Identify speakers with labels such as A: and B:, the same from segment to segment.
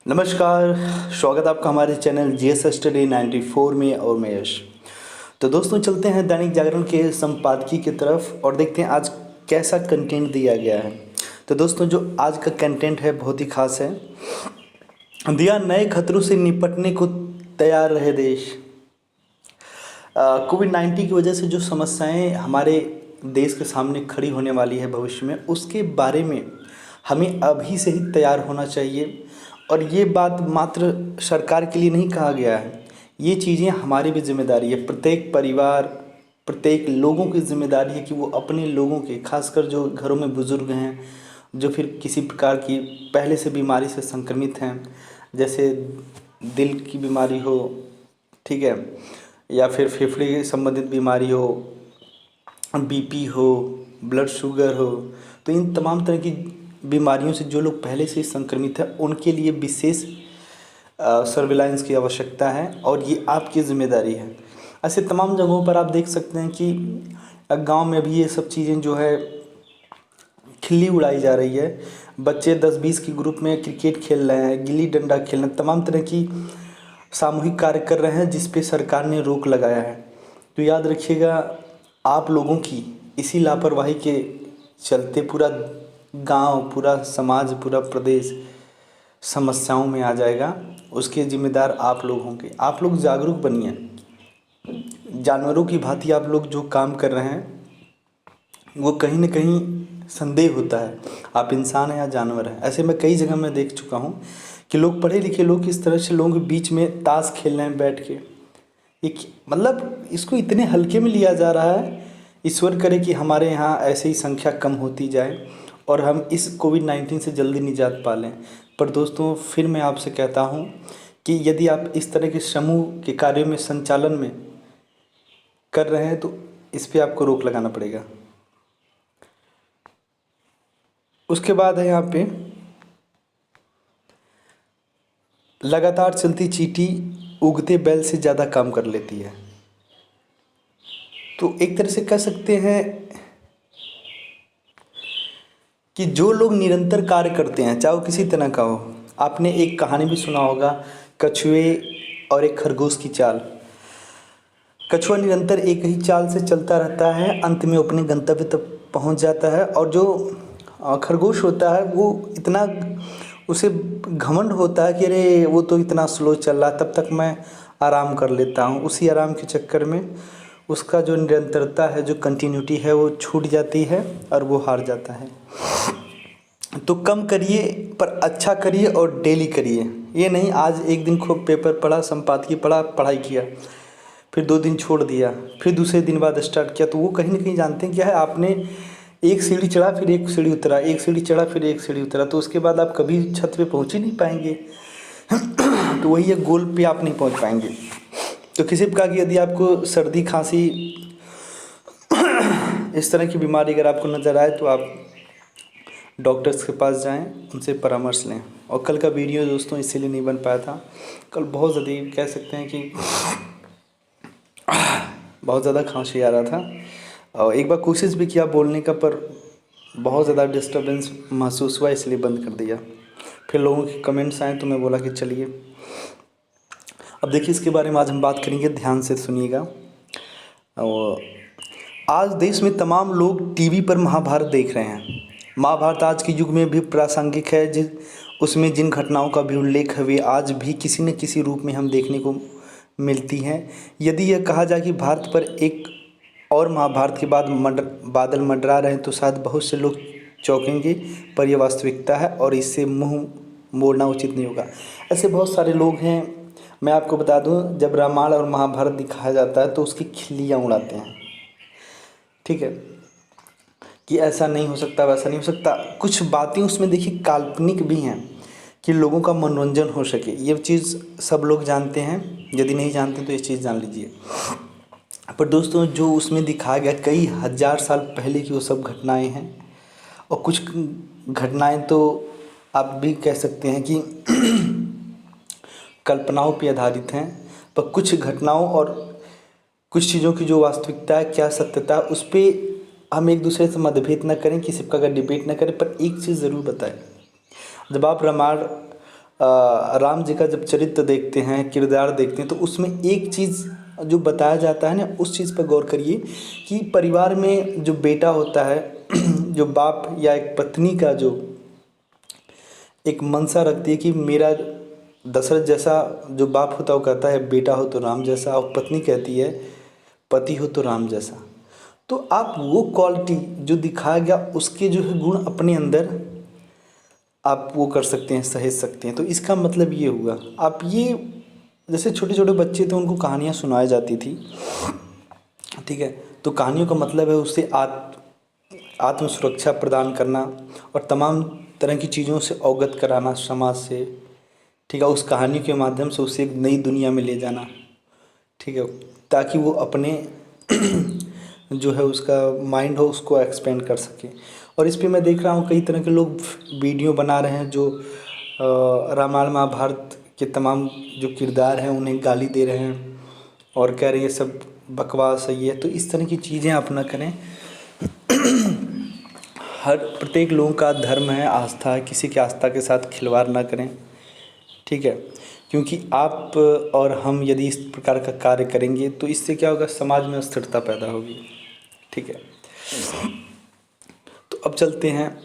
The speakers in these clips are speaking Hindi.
A: नमस्कार। स्वागत है आपका हमारे चैनल जीएस स्टडी 94 में और मैं यश। तो दोस्तों चलते हैं दैनिक जागरण के संपादकीय की तरफ और देखते हैं आज कैसा कंटेंट दिया गया है। तो दोस्तों जो आज का कंटेंट है बहुत ही खास है। दिया नए खतरों से निपटने को तैयार रहे देश। कोविड-19 की वजह से जो समस्याएं हमारे देश के सामने खड़ी होने वाली है भविष्य में, उसके बारे में हमें अभी से ही तैयार होना चाहिए। और ये बात मात्र सरकार के लिए नहीं कहा गया है, ये चीज़ें हमारी भी जिम्मेदारी है। प्रत्येक परिवार, प्रत्येक लोगों की जिम्मेदारी है कि वो अपने लोगों के, खासकर जो घरों में बुज़ुर्ग हैं, जो फिर किसी प्रकार की पहले से बीमारी से संक्रमित हैं, जैसे दिल की बीमारी हो, ठीक है, या फिर फेफड़े संबंधित बीमारी हो, बीपी हो, ब्लड शुगर हो, तो इन तमाम तरह की बीमारियों से जो लोग पहले से संक्रमित हैं उनके लिए विशेष सर्विलांस की आवश्यकता है और ये आपकी ज़िम्मेदारी है। ऐसे तमाम जगहों पर आप देख सकते हैं कि गांव में भी ये सब चीज़ें जो है खिल्ली उड़ाई जा रही है। बच्चे 10-20 की ग्रुप में क्रिकेट खेल रहे हैं, गिल्ली डंडा खेल रहे हैं, तमाम तरह की सामूहिक कार्य कर रहे हैं जिस पे सरकार ने रोक लगाया है। तो याद रखिएगा, आप लोगों की इसी लापरवाही के चलते पूरा गांव, पूरा समाज, पूरा प्रदेश समस्याओं में आ जाएगा। उसके जिम्मेदार आप लोग होंगे। आप लोग जागरूक बनिए। जानवरों की भांति आप लोग जो काम कर रहे हैं वो कहीं न कहीं संदेह होता है, आप इंसान हैं या जानवर हैं। ऐसे मैं कई जगह में देख चुका हूँ कि लोग, पढ़े लिखे लोग, इस तरह से लोगों के बीच में ताश खेल रहे हैं बैठ के। एक मतलब इसको इतने हल्के में लिया जा रहा है। ईश्वर करे कि हमारे यहाँ ऐसे ही संख्या कम होती जाए और हम इस कोविड-19 से जल्दी निजात पा लें। पर दोस्तों फिर मैं आपसे कहता हूँ कि यदि आप इस तरह के समूह के कार्यों में संचालन में कर रहे हैं तो इस पे आपको रोक लगाना पड़ेगा। उसके बाद है यहाँ पे, लगातार चलती चींटी उगते बैल से ज़्यादा काम कर लेती है। तो एक तरह से कह सकते हैं कि जो लोग निरंतर कार्य करते हैं, चाहे वो किसी तरह का हो। आपने एक कहानी भी सुना होगा, कछुए और एक खरगोश की चाल। कछुआ निरंतर एक ही चाल से चलता रहता है, अंत में अपने गंतव्य तक पहुंच जाता है। और जो खरगोश होता है वो इतना, उसे घमंड होता है कि अरे वो तो इतना स्लो चल रहा, तब तक मैं आराम कर लेता हूँ। उसी आराम के चक्कर में उसका जो निरंतरता है, जो कंटिन्यूटी है, वो छूट जाती है और वो हार जाता है। तो कम करिए पर अच्छा करिए और डेली करिए। ये नहीं आज एक दिन खूब पेपर पढ़ा, संपादकीय पढ़ा, पढ़ाई किया, फिर 2 दिन छोड़ दिया, फिर दूसरे दिन बाद स्टार्ट किया, तो वो कहीं ना कहीं जानते हैं क्या है, आपने एक सीढ़ी चढ़ा फिर एक सीढ़ी उतरा, एक सीढ़ी चढ़ा फिर एक सीढ़ी उतरा, तो उसके बाद आप कभी छत पे पहुंच ही नहीं पाएंगे। तो वही है, गोल पे आप नहीं पहुंच पाएंगे। तो किसी प्रकार की यदि आपको सर्दी, खांसी, इस तरह की बीमारी अगर आपको नज़र आए तो आप डॉक्टर्स के पास जाएं, उनसे परामर्श लें। और कल का वीडियो दोस्तों इसीलिए नहीं बन पाया था, कल बहुत ज़्यादा कह सकते हैं कि बहुत ज़्यादा खांसी आ रहा था और एक बार कोशिश भी किया बोलने का, पर बहुत ज़्यादा डिस्टर्बेंस महसूस हुआ, इसलिए बंद कर दिया। फिर लोगों के कमेंट्स आए तो मैं बोला कि चलिए अब देखिए इसके बारे में आज हम बात करेंगे, ध्यान से सुनिएगा। और आज देश में तमाम लोग टीवी पर महाभारत देख रहे हैं। महाभारत आज के युग में भी प्रासंगिक है, उसमें जिन घटनाओं का भी उल्लेख है वे आज भी किसी न किसी रूप में हम देखने को मिलती हैं। यदि यह कहा जाए कि भारत पर एक और महाभारत के बाद बादल मंडरा रहे हैं तो शायद बहुत से लोग चौंकेंगे, पर यह वास्तविकता है और इससे मुंह मोड़ना उचित नहीं होगा। ऐसे बहुत सारे लोग हैं। मैं आपको बता दूं, जब रामायण और महाभारत दिखाया जाता है तो उसकी खिल्लियाँ उड़ाते हैं, ठीक है, कि ऐसा नहीं हो सकता, वैसा नहीं हो सकता। कुछ बातें उसमें देखिए काल्पनिक भी हैं कि लोगों का मनोरंजन हो सके। ये चीज़ सब लोग जानते हैं, यदि नहीं जानते तो ये चीज़ जान लीजिए। पर दोस्तों जो उसमें दिखाया गया कई हज़ार साल पहले की वो सब घटनाएं हैं, और कुछ घटनाएं तो आप भी कह सकते हैं कि कल्पनाओं पे आधारित हैं। पर कुछ घटनाओं और कुछ चीज़ों की जो वास्तविकता है, क्या सत्यता है, उस पर हम एक दूसरे से मतभेद न करें, किसी प्रकार का डिबेट न करें, पर एक चीज़ ज़रूर बताएं। जब आप रामायण राम जी का जब चरित्र देखते हैं, किरदार देखते हैं, तो उसमें एक चीज़ जो बताया जाता है ना, उस चीज़ पर गौर करिए कि परिवार में जो बेटा होता है जो बाप या एक पत्नी का जो एक मनसा रखती है कि मेरा दशरथ जैसा जो बाप होता है वो कहता है बेटा हो तो राम जैसा, और पत्नी कहती है पति हो तो राम जैसा। तो आप वो क्वालिटी जो दिखाया गया उसके जो है गुण अपने अंदर आप वो कर सकते हैं, सहेज सकते हैं। तो इसका मतलब ये हुआ, आप ये जैसे छोटे छोटे बच्चे थे उनको कहानियाँ सुनाई जाती थी, ठीक है, तो कहानियों का मतलब है उससे आत्म सुरक्षा प्रदान करना और तमाम तरह की चीज़ों से अवगत कराना समाज से, ठीक है, उस कहानी के माध्यम से उसे एक नई दुनिया में ले जाना, ठीक है, ताकि वो अपने जो है उसका माइंड हो उसको एक्सपेंड कर सके। और इस पे मैं देख रहा हूँ कई तरह के लोग वीडियो बना रहे हैं जो रामायण महाभारत के तमाम जो किरदार हैं उन्हें गाली दे रहे हैं और कह रहे हैं ये सब बकवास है। ये तो इस तरह की चीज़ें आप ना करें। हर प्रत्येक लोगों का धर्म है, आस्था है, किसी की आस्था के साथ खिलवाड़ ना करें, ठीक है, क्योंकि आप और हम यदि इस प्रकार का कार्य करेंगे तो इससे क्या होगा, समाज में अस्थिरता पैदा होगी, ठीक है। तो अब चलते हैं,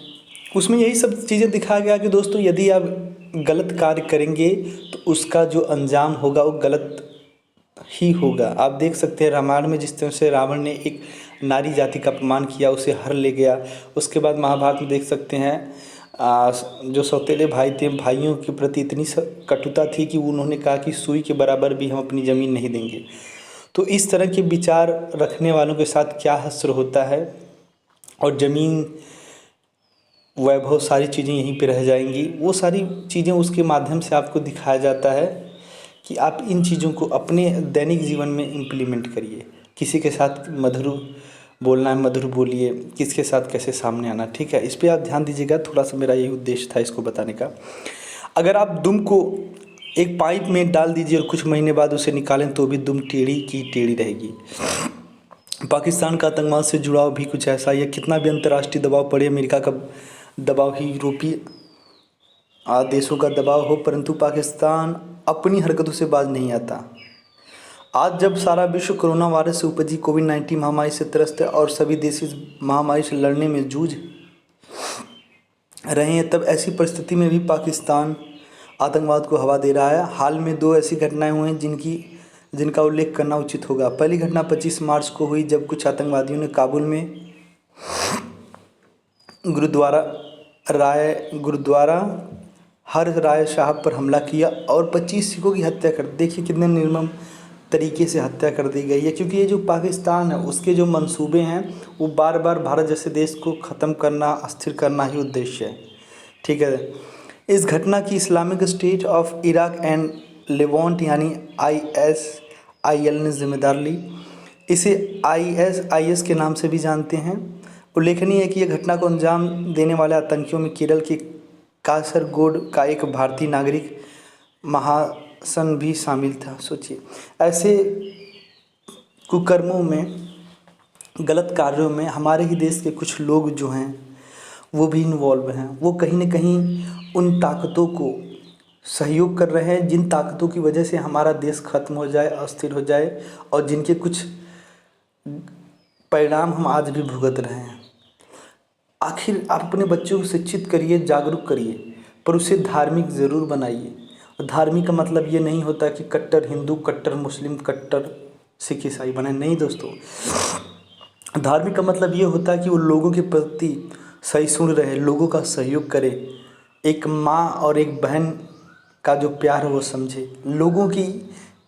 A: उसमें यही सब चीज़ें दिखाया गया कि दोस्तों यदि आप गलत कार्य करेंगे तो उसका जो अंजाम होगा वो गलत ही होगा। आप देख सकते हैं रामायण में जिस तरह से रावण ने एक नारी जाति का अपमान किया, उसे हर ले गया। उसके बाद महाभारत में देख सकते हैं जो सौतेले भाई थे, भाइयों के प्रति इतनी कटुता थी कि उन्होंने कहा कि सुई के बराबर भी हम अपनी ज़मीन नहीं देंगे। तो इस तरह के विचार रखने वालों के साथ क्या हश्र होता है, और ज़मीन वैभव सारी चीज़ें यहीं पे रह जाएंगी। वो सारी चीज़ें उसके माध्यम से आपको दिखाया जाता है कि आप इन चीज़ों को अपने दैनिक जीवन में इम्प्लीमेंट करिए। किसी के साथ मधुर बोलना है मधुर बोलिए, किसके साथ कैसे सामने आना, ठीक है, इस पर आप ध्यान दीजिएगा। थोड़ा सा मेरा यही उद्देश्य था इसको बताने का। अगर आप दुम को एक पाइप में डाल दीजिए और कुछ महीने बाद उसे निकालें तो भी दुम टेढ़ी की टेढ़ी रहेगी। पाकिस्तान का आतंकवाद से जुड़ाव भी कुछ ऐसा ही है। कितना भी अंतर्राष्ट्रीय दबाव पड़े, अमेरिका का दबाव ही, यूरोपीय देशों का दबाव हो, परंतु पाकिस्तान अपनी हरकतों से बाज नहीं आता। आज जब सारा विश्व कोरोना वायरस से उपजी कोविड-19 महामारी से त्रस्त है और सभी देश इस महामारी से लड़ने में जूझ रहे हैं, तब ऐसी परिस्थिति में भी पाकिस्तान आतंकवाद को हवा दे रहा है। हाल में 2 ऐसी घटनाएं हुई हैं जिनका उल्लेख करना उचित होगा। पहली घटना 25 मार्च को हुई जब कुछ आतंकवादियों ने काबुल में गुरुद्वारा हर राय साहब पर हमला किया और 25 सिखों की हत्या कर। देखिए कितने निर्मम तरीके से हत्या कर दी गई है, क्योंकि ये जो पाकिस्तान है उसके जो मंसूबे हैं वो बार बार भारत जैसे देश को ख़त्म करना, अस्थिर करना ही उद्देश्य है, ठीक है। इस घटना की Islamic state of Iraq and Levant यानी ISIL ने जिम्मेदार ली। इसे ISIS के नाम से भी जानते हैं। उल्लेखनीय है कि यह घटना को अंजाम देने वाले आतंकियों में केरल के कासरगोड का एक भारतीय नागरिक महासन भी शामिल था। सोचिए, ऐसे कुकर्मों में, गलत कार्यों में हमारे ही देश के कुछ लोग जो हैं वो भी इन्वॉल्व हैं। वो कहीं न कहीं उन ताकतों को सहयोग कर रहे हैं जिन ताकतों की वजह से हमारा देश खत्म हो जाए, अस्थिर हो जाए, और जिनके कुछ परिणाम हम आज भी भुगत रहे हैं। आखिर आप अपने बच्चों को शिक्षित करिए, जागरूक करिए, पर उसे धार्मिक ज़रूर बनाइए। और धार्मिक का मतलब ये नहीं होता कि कट्टर हिंदू, कट्टर मुस्लिम, कट्टर सिख ईसाई बने। नहीं दोस्तों, धार्मिक का मतलब ये होता है कि वो लोगों के प्रति सही सुन रहे, लोगों का सहयोग करे, एक माँ और एक बहन का जो प्यार है वो समझे, लोगों की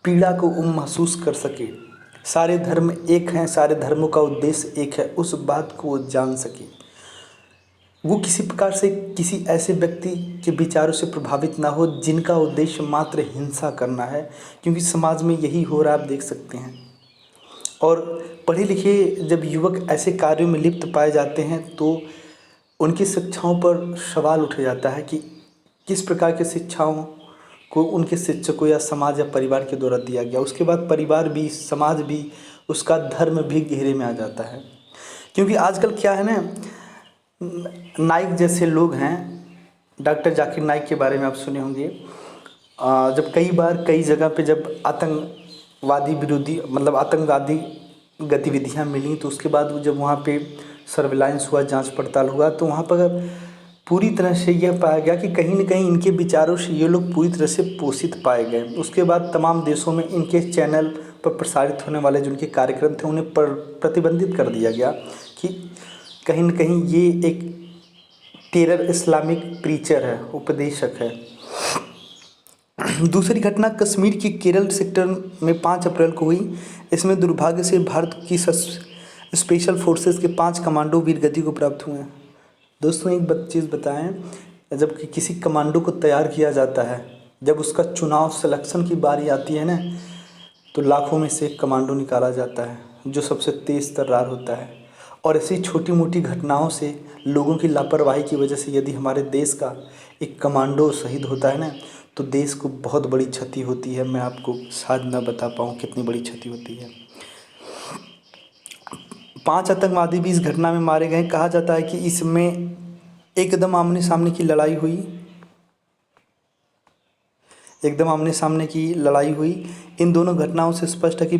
A: पीड़ा को वो महसूस कर सके। सारे धर्म एक हैं, सारे धर्मों का उद्देश्य एक है, उस बात को वो जान सके। वो किसी प्रकार से किसी ऐसे व्यक्ति के विचारों से प्रभावित ना हो जिनका उद्देश्य मात्र हिंसा करना है, क्योंकि समाज में यही हो रहा है, आप देख सकते हैं। और पढ़े लिखे जब युवक ऐसे कार्यों में लिप्त पाए जाते हैं तो उनकी शिक्षाओं पर सवाल उठ जाता है कि किस प्रकार की शिक्षाओं को उनके शिक्षकों या समाज या परिवार के द्वारा दिया गया। उसके बाद परिवार भी, समाज भी, उसका धर्म भी घेरे में आ जाता है। क्योंकि आजकल क्या है ना, नाइक जैसे लोग हैं डॉक्टर जाकिर नाइक के बारे में आप सुने होंगे। जब कई बार कई जगह पे जब आतंकवादी विरोधी मतलब आतंकवादी गतिविधियां मिली, तो उसके बाद जब वहाँ पे सर्विलांस हुआ, जांच पड़ताल हुआ, तो वहाँ पर पूरी तरह से यह पाया गया कि कहीं न कहीं इनके विचारों से ये लोग पूरी तरह से पोषित पाए गए। उसके बाद तमाम देशों में इनके चैनल पर प्रसारित होने वाले जो इनके कार्यक्रम थे उन्हें प्रतिबंधित कर दिया गया कि कहीं न कहीं ये एक टेरर इस्लामिक प्रीचर है, उपदेशक है। दूसरी घटना कश्मीर के केरल सेक्टर में 5 अप्रैल को हुई। इसमें दुर्भाग्य से भारत की स्पेशल फोर्सेस के 5 कमांडो वीरगति को प्राप्त हुए हैं। दोस्तों एक चीज़ बताएं, जब किसी कमांडो को तैयार किया जाता है, जब उसका चुनाव सिलेक्शन की बारी आती है ना, तो लाखों में से एक कमांडो निकाला जाता है जो सबसे तेज़ तर्रार होता है। और ऐसी छोटी मोटी घटनाओं से, लोगों की लापरवाही की वजह से यदि हमारे देश का एक कमांडो शहीद होता है ना, तो देश को बहुत बड़ी क्षति होती है। मैं आपको शायद न बता पाऊँ कितनी बड़ी क्षति होती है। 5 आतंकवादी भी इस घटना में मारे गए। कहा जाता है कि इसमें एकदम आमने सामने की लड़ाई हुई, इन दोनों घटनाओं से स्पष्ट है कि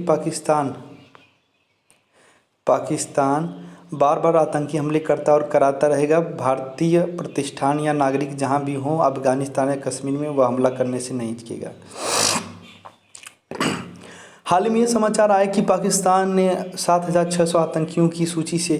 A: पाकिस्तान बार बार आतंकी हमले करता और कराता रहेगा। भारतीय प्रतिष्ठान या नागरिक जहां भी हों, अफगानिस्तान या कश्मीर में, वह हमला करने से नहीं हिचकेगा। हाल ही में ये समाचार आया कि पाकिस्तान ने 7,600 आतंकियों की सूची से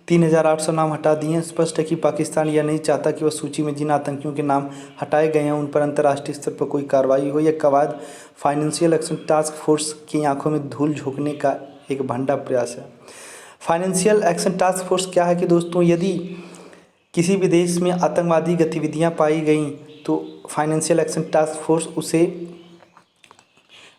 A: 3,800 नाम हटा दिए हैं। स्पष्ट है कि पाकिस्तान यह नहीं चाहता कि वह सूची में जिन आतंकियों के नाम हटाए गए हैं उन पर अंतर्राष्ट्रीय स्तर पर कोई कार्रवाई हो। यह कवायद फाइनेंशियल एक्शन टास्क फोर्स की आंखों में धूल झोंकने का एक भंडा प्रयास है। फाइनेंशियल एक्शन टास्क फोर्स क्या है कि दोस्तों, यदि किसी भी देश में आतंकवादी गतिविधियां पाई गई तो फाइनेंशियल एक्शन टास्क फोर्स उसे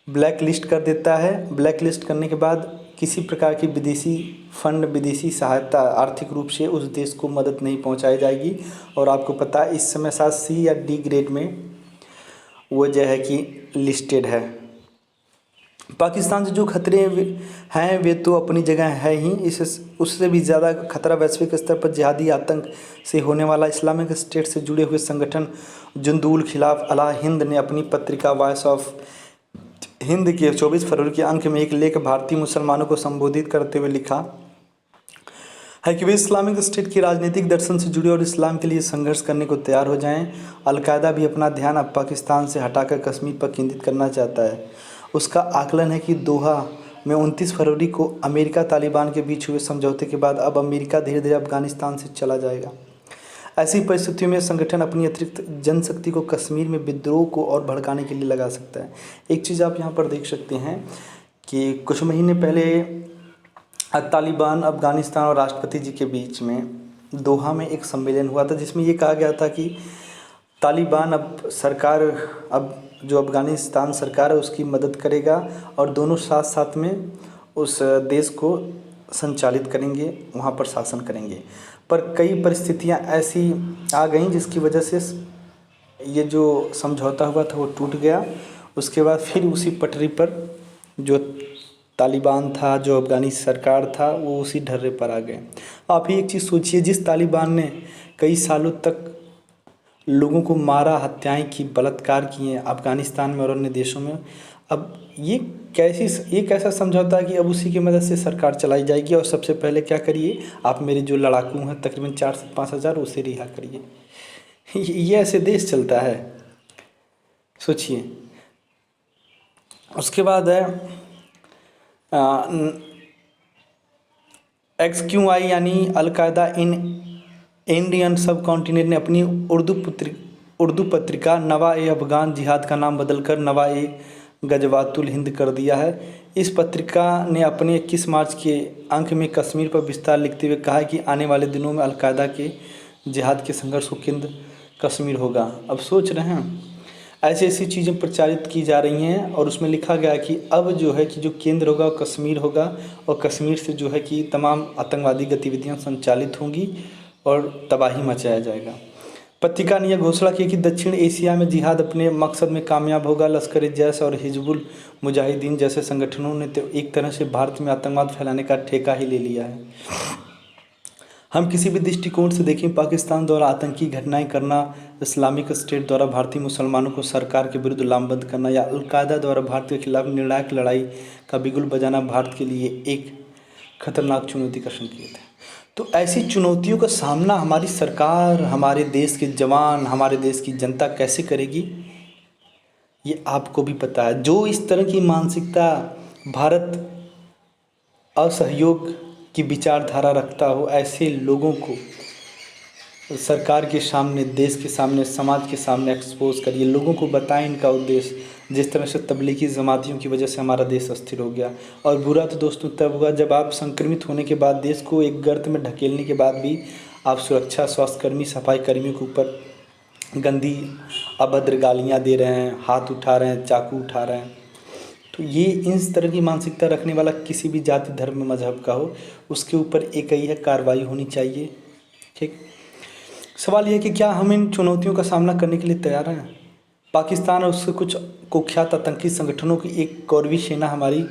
A: ब्लैक लिस्ट कर देता है। ब्लैक लिस्ट करने के बाद किसी प्रकार की विदेशी फंड, विदेशी सहायता आर्थिक रूप से उस देश को मदद नहीं पहुंचाई जाएगी। और आपको पता है इस समय साथ सी या डी ग्रेड में वो जो है कि लिस्टेड है। पाकिस्तान से जो खतरे हैं वे तो अपनी जगह है ही, उससे भी ज़्यादा खतरा वैश्विक स्तर पर जिहादी आतंक से होने वाला। इस्लामिक स्टेट से जुड़े हुए संगठन जुंदुल खिलाफ अला हिंद ने अपनी पत्रिका वॉइस ऑफ हिंद के 24 फरवरी के अंक में एक लेख भारतीय मुसलमानों को संबोधित करते हुए लिखा है कि वे इस्लामिक स्टेट के राजनीतिक दर्शन से जुड़े और इस्लाम के लिए संघर्ष करने को तैयार हो जाएं। अलकायदा भी अपना ध्यान अब पाकिस्तान से हटाकर कश्मीर पर केंद्रित करना चाहता है। उसका आकलन है कि दोहा में 29 फरवरी को अमेरिका तालिबान के बीच हुए समझौते के बाद अब अमेरिका धीरे धीरे अफगानिस्तान से चला जाएगा। ऐसी परिस्थितियों में संगठन अपनी अतिरिक्त जनशक्ति को कश्मीर में विद्रोह को और भड़काने के लिए लगा सकता है। एक चीज़ आप यहाँ पर देख सकते हैं कि कुछ महीने पहले तालिबान, अफगानिस्तान और राष्ट्रपति जी के बीच में दोहा में एक सम्मेलन हुआ था, जिसमें ये कहा गया था कि तालिबान अब जो अफगानिस्तान सरकार है उसकी मदद करेगा और दोनों साथ साथ में उस देश को संचालित करेंगे, वहाँ पर शासन करेंगे। पर कई परिस्थितियाँ ऐसी आ गईं जिसकी वजह से ये जो समझौता हुआ था वो टूट गया। उसके बाद फिर उसी पटरी पर जो तालिबान था, जो अफगानी सरकार था, वो उसी ढर्रे पर आ गए। आप ही एक चीज़ सोचिए, जिस तालिबान ने कई सालों तक लोगों को मारा, हत्याएं की, बलात्कार किए अफगानिस्तान में और अन्य देशों में, अब ये कैसा समझौता है कि अब उसी की मदद से सरकार चलाई जाएगी। और सबसे पहले क्या करिए, आप मेरे जो लड़ाकू हैं तकरीबन 4 से 5 हज़ार, उसे रिहा करिए। ये ऐसे देश चलता है, सोचिए। उसके बाद है XQI यानी अलकायदा इन इंडियन सब कॉन्टिनेंट ने अपनी उर्दू पत्रिका नवा-ए-अफ़गान जिहाद का नाम बदलकर नवा-ए-गज़वातुल हिंद कर दिया है। इस पत्रिका ने अपने 21 मार्च के अंक में कश्मीर पर विस्तार लिखते हुए कहा है कि आने वाले दिनों में अलकायदा के जिहाद के संघर्ष को केंद्र कश्मीर होगा। अब सोच रहे हैं, ऐसी चीज़ें प्रचारित की जा रही हैं और उसमें लिखा गया कि अब जो है कि जो केंद्र होगा वो कश्मीर होगा और कश्मीर से जो है कि तमाम आतंकवादी गतिविधियां संचालित होंगी और तबाही मचाया जाएगा। पत्रिका ने यह घोषणा की कि दक्षिण एशिया में जिहाद अपने मकसद में कामयाब होगा। लश्कर-ए-जैश और हिजबुल मुजाहिदीन जैसे संगठनों ने तो एक तरह से भारत में आतंकवाद फैलाने का ठेका ही ले लिया है। हम किसी भी दृष्टिकोण से देखें, पाकिस्तान द्वारा आतंकी घटनाएं करना, इस्लामिक स्टेट द्वारा भारतीय मुसलमानों को सरकार के विरुद्ध लामबंद करना या अलकायदा द्वारा भारत के खिलाफ निर्णायक लड़ाई का बिगुल बजाना भारत के लिए एक खतरनाक चुनौती का संकेत है। तो ऐसी चुनौतियों का सामना हमारी सरकार, हमारे देश के जवान, हमारे देश की जनता कैसे करेगी, ये आपको भी पता है। जो इस तरह की मानसिकता, भारत असहयोग की विचारधारा रखता हो, ऐसे लोगों को सरकार के सामने, देश के सामने, समाज के सामने एक्सपोज करिए, लोगों को बताएं इनका उद्देश्य। जिस तरह से तबलीगी जमातियों की वजह से हमारा देश अस्थिर हो गया, और बुरा तो दोस्तों तब हुआ जब आप संक्रमित होने के बाद, देश को एक गर्त में ढकेलने के बाद भी आप सुरक्षा, स्वास्थ्यकर्मी, सफाई कर्मियों के ऊपर गंदी अभद्र गालियाँ दे रहे हैं, हाथ उठा रहे हैं, चाकू उठा रहे हैं। तो ये इस तरह की मानसिकता रखने वाला किसी भी जाति, धर्म, मजहब का हो, उसके ऊपर एक ही है कार्रवाई होनी चाहिए। ठीक, सवाल यह कि क्या हम इन चुनौतियों का सामना करने के लिए तैयार हैं? पाकिस्तान और उसके कुछ कुख्यात आतंकी संगठनों की एक कौरवी सेना हमारी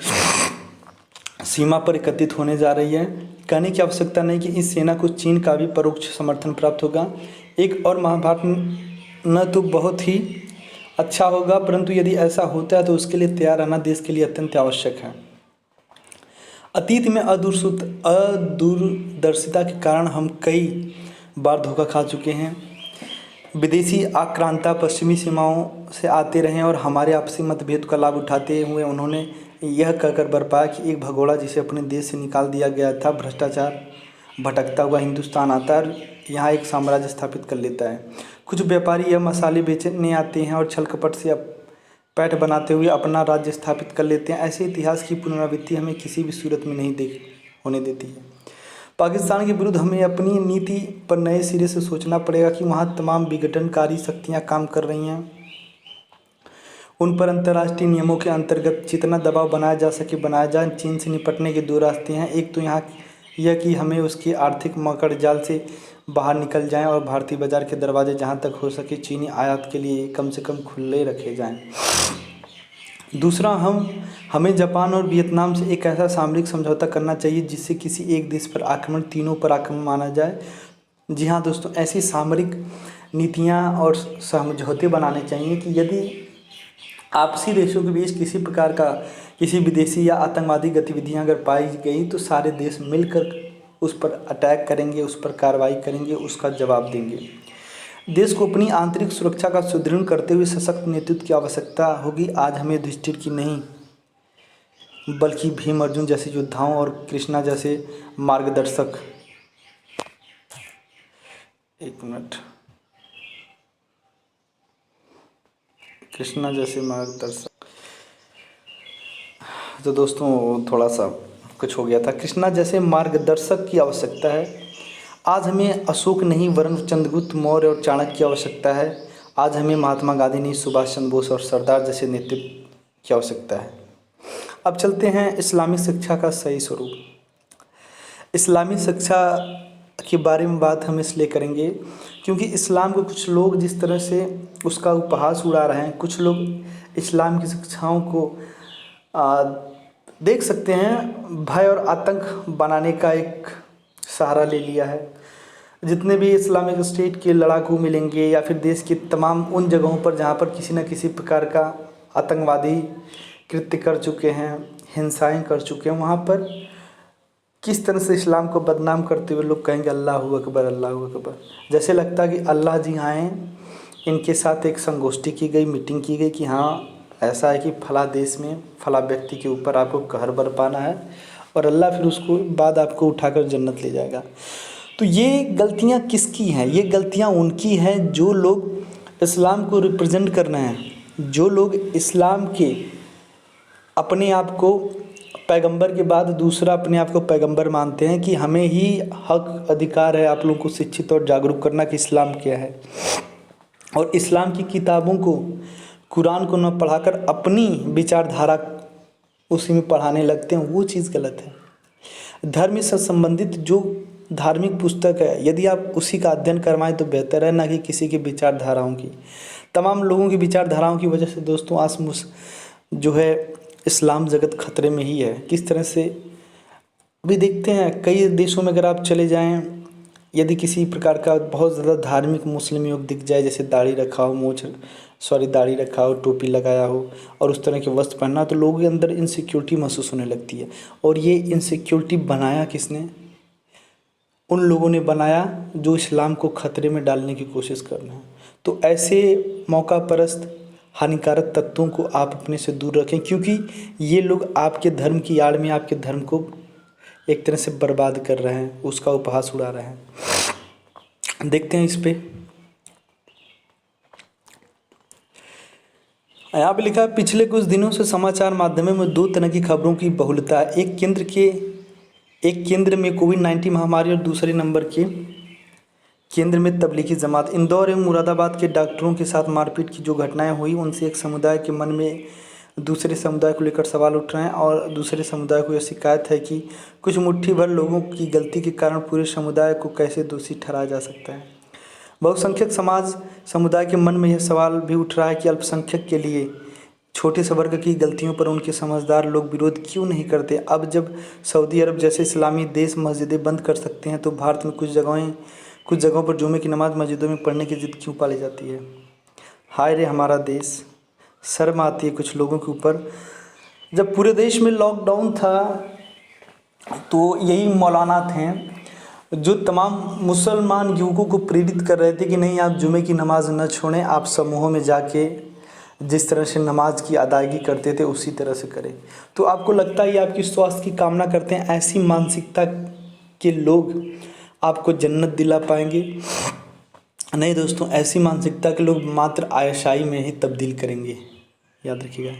A: सीमा पर एकत्रित होने जा रही है। कहने की आवश्यकता नहीं कि इस सेना को चीन का भी परोक्ष समर्थन प्राप्त होगा। एक और महाभारत न तो बहुत ही अच्छा होगा, परंतु यदि ऐसा होता है तो उसके लिए तैयार रहना देश के लिए अत्यंत आवश्यक है। अतीत में अदूरदर्शिता के कारण हम कई बार धोखा खा चुके हैं। विदेशी आक्रांता पश्चिमी सीमाओं से आते रहे और हमारे आपसी मतभेद का लाभ उठाते हुए उन्होंने यह कहकर बरपाया कि एक भगोड़ा जिसे अपने देश से निकाल दिया गया था, भ्रष्टाचार भटकता हुआ हिंदुस्तान आता है, यहाँ एक साम्राज्य स्थापित कर लेता है। कुछ व्यापारी यह मसाले बेचने आते हैं और छल कपट से पैठ बनाते हुए अपना राज्य स्थापित कर लेते हैं। ऐसे इतिहास की पुनरावृत्ति हमें किसी भी सूरत में नहीं होने देती है। पाकिस्तान के विरुद्ध हमें अपनी नीति पर नए सिरे से सोचना पड़ेगा कि वहाँ तमाम विघटनकारी शक्तियाँ काम कर रही हैं। उन पर अंतर्राष्ट्रीय नियमों के अंतर्गत जितना दबाव बनाया जा सके बनाया जाए। चीन से निपटने के दो रास्ते हैं। एक तो यहाँ यह कि हमें उसके आर्थिक मकड़ जाल से बाहर निकल जाएं और भारतीय बाज़ार के दरवाजे जहाँ तक हो सके चीनी आयात के लिए कम से कम खुले रखे जाएं। दूसरा, हमें जापान और वियतनाम से एक ऐसा सामरिक समझौता करना चाहिए जिससे किसी एक देश पर आक्रमण तीनों पर आक्रमण माना जाए। जी हाँ दोस्तों, ऐसी सामरिक नीतियाँ और समझौते बनाने चाहिए कि यदि आपसी देशों के बीच किसी प्रकार का किसी विदेशी या आतंकवादी गतिविधियां अगर पाई गई तो सारे देश मिलकर उस पर अटैक करेंगे, उस पर कार्रवाई करेंगे, उसका जवाब देंगे। देश को अपनी आंतरिक सुरक्षा का सुदृढ़ करते हुए सशक्त नेतृत्व की आवश्यकता होगी। आज हमें युधिष्ठिर की नहीं बल्कि भीम अर्जुन जैसे योद्धाओं और कृष्णा जैसे मार्गदर्शक कृष्णा जैसे मार्गदर्शक तो दोस्तों थोड़ा सा कुछ हो गया था। कृष्णा जैसे मार्गदर्शक की आवश्यकता है। आज हमें अशोक नहीं वरन चंद्रगुप्त मौर्य और चाणक्य की आवश्यकता है। आज हमें महात्मा गांधी नहीं सुभाष चंद्र बोस और सरदार जैसे नेतृत्व की आवश्यकता है। अब चलते हैं इस्लामिक शिक्षा का सही स्वरूप। इस्लामिक शिक्षा के बारे में बात हम इसलिए करेंगे क्योंकि इस्लाम को कुछ लोग जिस तरह से उसका उपहास उड़ा रहे हैं, कुछ लोग इस्लाम की शिक्षाओं को देख सकते हैं भय और आतंक बनाने का एक सहारा ले लिया है। जितने भी इस्लामिक स्टेट के लड़ाकू मिलेंगे या फिर देश के तमाम उन जगहों पर जहाँ पर किसी न किसी प्रकार का आतंकवादी कृत्य कर चुके हैं, हिंसाएं कर चुके हैं, वहाँ पर किस तरह से इस्लाम को बदनाम करते हुए लोग कहेंगे अल्लाहू अकबर, अल्लाहू अकबर। जैसे लगता है कि अल्लाह जी आए, इनके साथ एक संगोष्ठी की गई, मीटिंग की गई कि हाँ ऐसा है कि फला देश में फला व्यक्ति के ऊपर आपको कहर बरपाना है और अल्लाह फिर उसको बाद आपको उठाकर जन्नत ले जाएगा। तो ये गलतियाँ किसकी हैं? ये गलतियाँ उनकी हैं जो लोग इस्लाम को रिप्रेजेंट कर रहे हैं, जो लोग इस्लाम के अपने आप को पैगंबर के बाद दूसरा अपने आप को पैगंबर मानते हैं कि हमें ही हक अधिकार है आप लोगों को शिक्षित और जागरूक करना कि इस्लाम क्या है। और इस्लाम की किताबों को, कुरान को न पढ़ाकर अपनी विचारधारा उसी में पढ़ाने लगते हैं, वो चीज़ गलत है। धर्म से संबंधित जो धार्मिक पुस्तक है यदि आप उसी का अध्ययन करवाएं तो बेहतर है, ना कि किसी की विचारधाराओं की। तमाम लोगों की विचारधाराओं की वजह से दोस्तों आज जो है इस्लाम जगत खतरे में ही है। किस तरह से अभी देखते हैं कई देशों में अगर आप चले जाएं, यदि किसी प्रकार का बहुत ज़्यादा धार्मिक मुस्लिम युवक दिख जाए, जैसे दाढ़ी रखा हो, दाढ़ी रखा हो, टोपी लगाया हो और उस तरह के वस्त्र पहनना, तो लोगों के अंदर इनसिक्योरिटी महसूस होने लगती है। और ये इनसिक्योरिटी बनाया किसने? उन लोगों ने बनाया जो इस्लाम को खतरे में डालने की कोशिश कर रहे हैं। तो ऐसे मौका परस्त हानिकारक तत्वों को आप अपने से दूर रखें, क्योंकि ये लोग आपके धर्म की आड़ में आपके धर्म को एक तरह से बर्बाद कर रहे हैं, उसका उपहास उड़ा रहे हैं। देखते हैं इस पे। यहाँ पे लिखा है, पिछले कुछ दिनों से समाचार माध्यमों में दो तरह की खबरों की बहुलता है। एक केंद्र में कोविड-19 महामारी और दूसरे नंबर के केंद्र में तबलीगी जमात। इंदौर एवं मुरादाबाद के डॉक्टरों के साथ मारपीट की जो घटनाएं हुई, उनसे एक समुदाय के मन में दूसरे समुदाय को लेकर सवाल उठ रहे हैं और दूसरे समुदाय को यह शिकायत है कि कुछ मुट्ठी भर लोगों की गलती के कारण पूरे समुदाय को कैसे दोषी ठहराया जा सकता है। बहुसंख्यक समुदाय के मन में यह सवाल भी उठ रहा है कि अल्पसंख्यक के लिए छोटे से वर्ग की गलतियों पर उनके समझदार लोग विरोध क्यों नहीं करते। अब जब सऊदी अरब जैसे इस्लामी देश मस्जिदें बंद कर सकते हैं, तो भारत में कुछ जगहों पर जुमे की नमाज मस्जिदों में पढ़ने की जिद क्यों पाली जाती है। हाय रे हमारा देश, शर्म आती है कुछ लोगों के ऊपर। जब पूरे देश में लॉकडाउन था, तो यही मौलाना थे जो तमाम मुसलमान युवकों को प्रेरित कर रहे थे कि नहीं, आप जुमे की नमाज़ न छोड़ें, आप समूहों में जाके जिस तरह से नमाज की अदायगी करते थे उसी तरह से करें। तो आपको लगता है ये आपकी स्वास्थ्य की कामना करते हैं? ऐसी मानसिकता के लोग आपको जन्नत दिला पाएंगे? नहीं दोस्तों, ऐसी मानसिकता के लोग मात्र आयशाई में ही तब्दील करेंगे, याद रखिएगा।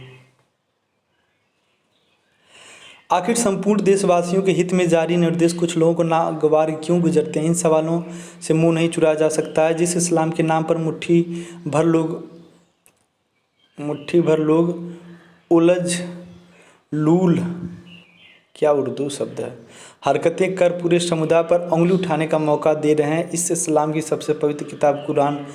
A: आखिर संपूर्ण देशवासियों के हित में जारी निर्देश कुछ लोगों को नागवार क्यों गुजरते हैं? इन सवालों से मुंह नहीं चुराया जा सकता है। जिस इस्लाम के नाम पर मुट्ठी भर लोग उलझ लूल, क्या उर्दू शब्द है, हरकतें कर पूरे समुदाय पर उंगली उठाने का मौका दे रहे हैं। इस इस्लाम की सबसे पवित्र किताब कुरान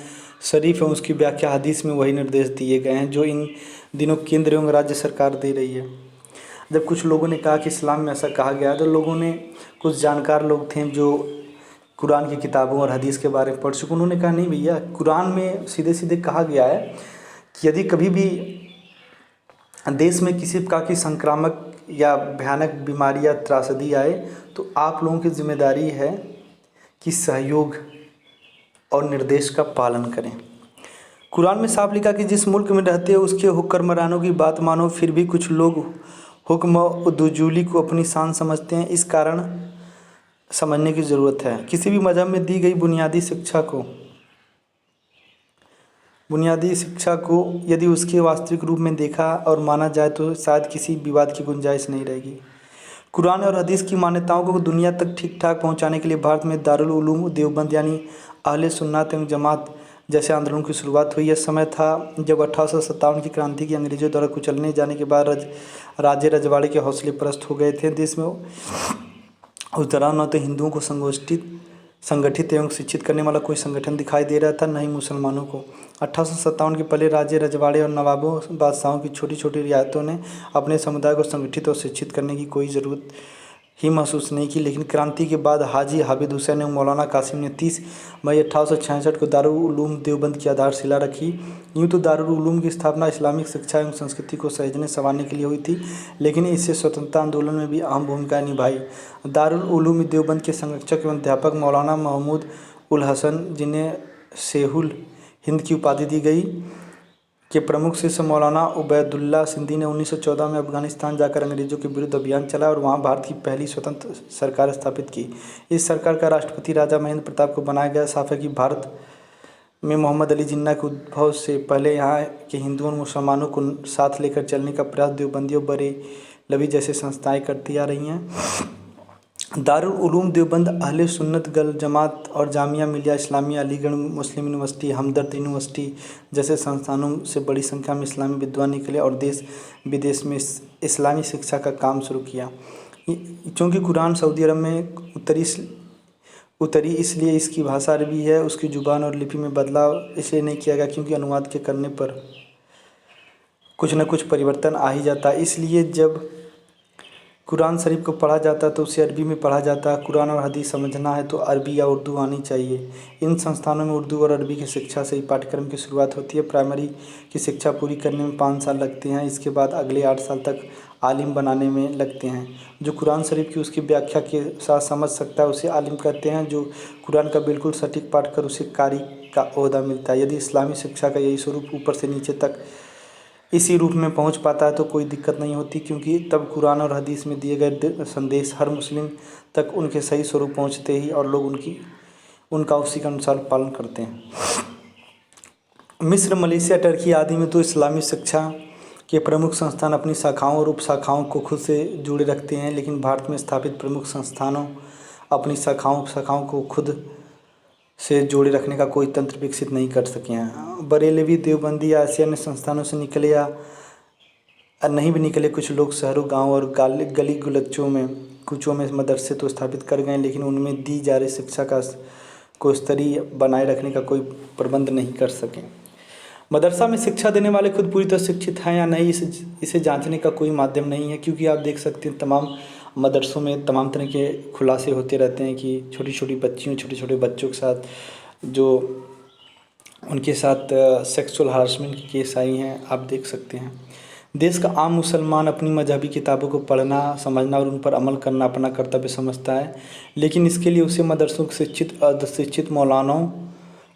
A: शरीफ एवं उसकी व्याख्या हदीस में वही निर्देश दिए गए हैं जो इन दिनों केंद्र एवं राज्य सरकार दे रही है। जब कुछ लोगों ने कहा कि इस्लाम में ऐसा कहा गया, तो लोगों ने, कुछ जानकार लोग थे जो कुरान की किताबों और हदीस के बारे में पढ़ चुके, उन्होंने कहा नहीं भैया, कुरान में सीधे सीधे कहा गया है कि यदि कभी भी देश में किसी प्रकार की संक्रामक या भयानक बीमारी या त्रासदी आए, तो आप लोगों की जिम्मेदारी है कि सहयोग और निर्देश का पालन करें। कुरान में साफ लिखा कि जिस मुल्क में रहते हो उसके हुक्मरानों की बात मानो। फिर भी कुछ लोग हुक्म उद्दुजूली को अपनी शान समझते हैं। इस कारण समझने की ज़रूरत है। किसी भी मज़हब में दी गई बुनियादी शिक्षा को यदि उसके वास्तविक रूप में देखा और माना जाए तो शायद किसी विवाद की गुंजाइश नहीं रहेगी। कुरान और हदीस की मान्यताओं को दुनिया तक ठीक ठाक पहुंचाने के लिए भारत में दारुल उलूम देवबंद यानी अहले सुन्नत एवं जमात जैसे आंदोलन की शुरुआत हुई। यह समय था जब 1857 की क्रांति की अंग्रेजों द्वारा कुचलने जाने के बाद राजे रजवाड़े के हौसले पस्त हो गए थे। देश में उस दौरान न तो हिंदुओं को संगठित एवं शिक्षित करने वाला कोई संगठन दिखाई दे रहा था, न ही मुसलमानों को। 1857 के पहले राजे रजवाड़े और नवाबों बादशाहों की छोटी छोटी रियासतों ने अपने समुदाय को संगठित और शिक्षित करने की कोई ज़रूरत ही महसूस नहीं की। लेकिन क्रांति के बाद हाजी हामिद हुसैन एवं मौलाना कासिम ने 30 मई 1866 को दारुल उलूम देवबंद की आधारशिला रखी। यूँ तो दारुल उलूम की स्थापना इस्लामिक शिक्षा एवं संस्कृति को सहेजने संवारने के लिए हुई थी, लेकिन इससे स्वतंत्रता आंदोलन में भी अहम भूमिका निभाई। दारुल उलूम देवबंद के संरक्षक एवं अध्यापक मौलाना महमूद उल हसन, जिन्हें शेहुल हिंद की उपाधि दी गई, के प्रमुख शिष्य मौलाना उबैदुल्ला सिंधी ने 1914 में अफगानिस्तान जाकर अंग्रेज़ों के विरुद्ध अभियान चलाया और वहां भारत की पहली स्वतंत्र सरकार स्थापित की। इस सरकार का राष्ट्रपति राजा महेंद्र प्रताप को बनाया गया। साफ है कि भारत में मोहम्मद अली जिन्ना के उद्भव से पहले यहाँ के हिंदुओं और मुसलमानों को साथ लेकर चलने का प्रयास देवबंदी और बरेलवी जैसे संस्थाएँ करती आ रही हैं। दारुल उलूम देवबंद, अहले सुन्नत वल जमात और जामिया मिलिया इस्लामिया, अलीगढ़ मुस्लिम यूनिवर्सिटी, हमदर्द यूनिवर्सिटी जैसे संस्थानों से बड़ी संख्या में इस्लामी विद्वान निकले और देश विदेश में इस्लामी शिक्षा का काम शुरू किया। चूँकि कुरान सऊदी अरब में उतरी इसलिए इसकी भाषा अरबी है। उसकी ज़ुबान और लिपि में बदलाव इसलिए नहीं किया गया क्योंकि अनुवाद के करने पर कुछ न कुछ परिवर्तन आ ही जाता है। इसलिए जब कुरान शरीफ को पढ़ा जाता है तो उसे अरबी में पढ़ा जाता है। कुरान और हदीस समझना है तो अरबी या उर्दू आनी चाहिए। इन संस्थानों में उर्दू और अरबी की शिक्षा से ही पाठ्यक्रम की शुरुआत होती है। प्राइमरी की शिक्षा पूरी करने में 5 साल लगते हैं। इसके बाद अगले 8 साल तक आलिम बनाने में लगते हैं। जो कुरान शरीफ की उसकी व्याख्या के साथ समझ सकता है उसे आलिम कहते हैं। जो कुरान का बिल्कुल सटीक पाठ कर उसे कारी का ओहदा मिलता है। यदि इस्लामी शिक्षा का यही स्वरूप ऊपर से नीचे तक इसी रूप में पहुंच पाता है तो कोई दिक्कत नहीं होती, क्योंकि तब कुरान और हदीस में दिए गए संदेश हर मुस्लिम तक उनके सही स्वरूप पहुंचते ही और लोग उनका उसी के अनुसार पालन करते हैं। मिस्र, मलेशिया, टर्की आदि में तो इस्लामी शिक्षा के प्रमुख संस्थान अपनी शाखाओं और उपशाखाओं को खुद से जुड़े रखते हैं, लेकिन भारत में स्थापित प्रमुख संस्थानों अपनी शाखाओं उपशाखाओं को खुद से जोड़े रखने का कोई तंत्र विकसित नहीं कर सके हैं। बरेलवी, देवबंदी या ऐसे अन्य संस्थानों से निकले या नहीं भी निकले कुछ लोग शहरों, गांव और गली कूचों में मदरसे तो स्थापित कर गए, लेकिन उनमें दी जा रही शिक्षा को स्तरीय बनाए रखने का कोई प्रबंध नहीं कर सके। मदरसा में शिक्षा देने वाले खुद पूरी तरह शिक्षित हैं या नहीं, इसे जांचने का कोई माध्यम नहीं है, क्योंकि आप देख सकते हैं तमाम मदरसों में तमाम तरह के खुलासे होते रहते हैं कि छोटी छोटी बच्चियों, छोटे छोटे बच्चों के साथ जो उनके साथ सेक्सुअल हरासमेंट के केस आई हैं, आप देख सकते हैं। देश का आम मुसलमान अपनी मजहबी किताबों को पढ़ना, समझना और उन पर अमल करना अपना कर्तव्य समझता है, लेकिन इसके लिए उसे मदरसों के शिक्षित अर्धशिक्षित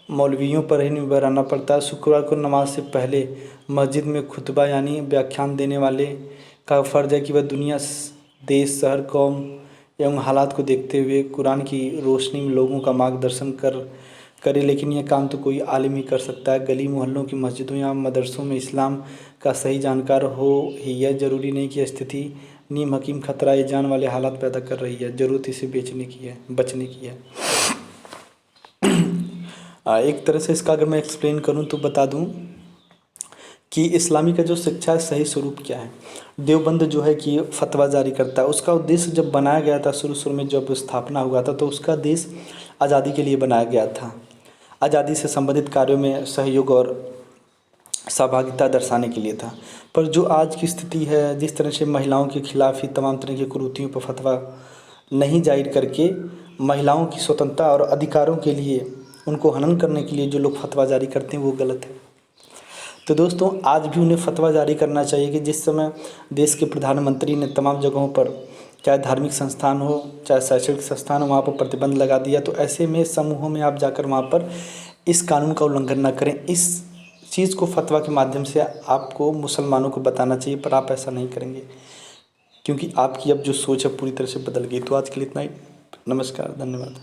A: मौलवियों पर ही निर्भर रहना पड़ता है। शुक्रवार को नमाज से पहले मस्जिद में खुतबा यानी व्याख्यान देने वाले का फ़र्ज़ है कि वह दुनिया, देश, शहर, कौम एवं हालात को देखते हुए कुरान की रोशनी में लोगों का मार्गदर्शन करे, लेकिन यह काम तो कोई आलिम ही कर सकता है। गली मोहल्लों की मस्जिदों या मदरसों में इस्लाम का सही जानकार हो ही, यह ज़रूरी नहीं कि स्थिति नीम हकीम खतरा ये जान वाले हालात पैदा कर रही है। ज़रूरत इसे बचने की है। एक तरह से इसका अगर मैं एक्सप्लेन करूं तो बता दूं कि इस्लामी का जो शिक्षा है सही स्वरूप क्या है। देवबंद जो है कि फतवा जारी करता है, उसका उद्देश्य जब बनाया गया था, शुरू में जब स्थापना हुआ था तो उसका देश आज़ादी के लिए बनाया गया था। आज़ादी से संबंधित कार्यों में सहयोग और सहभागिता दर्शाने के लिए था। पर जो आज की स्थिति है, जिस तरह से महिलाओं के खिलाफ ही तमाम तरह की कुरीतियों पर फतवा नहीं जारी करके महिलाओं की स्वतंत्रता और अधिकारों के लिए उनको हनन करने के लिए जो लोग फतवा जारी करते हैं वो गलत है। तो दोस्तों, आज भी उन्हें फतवा जारी करना चाहिए कि जिस समय देश के प्रधानमंत्री ने तमाम जगहों पर, चाहे धार्मिक संस्थान हो चाहे शैक्षणिक संस्थान हो, वहाँ पर प्रतिबंध लगा दिया, तो ऐसे में समूहों में आप जाकर वहाँ पर इस कानून का उल्लंघन न करें। इस चीज़ को फतवा के माध्यम से आपको मुसलमानों को बताना चाहिए, पर आप ऐसा नहीं करेंगे क्योंकि आपकी अब जो सोच है पूरी तरह से बदल गई। तो आज के लिए इतना ही। नमस्कार, धन्यवाद।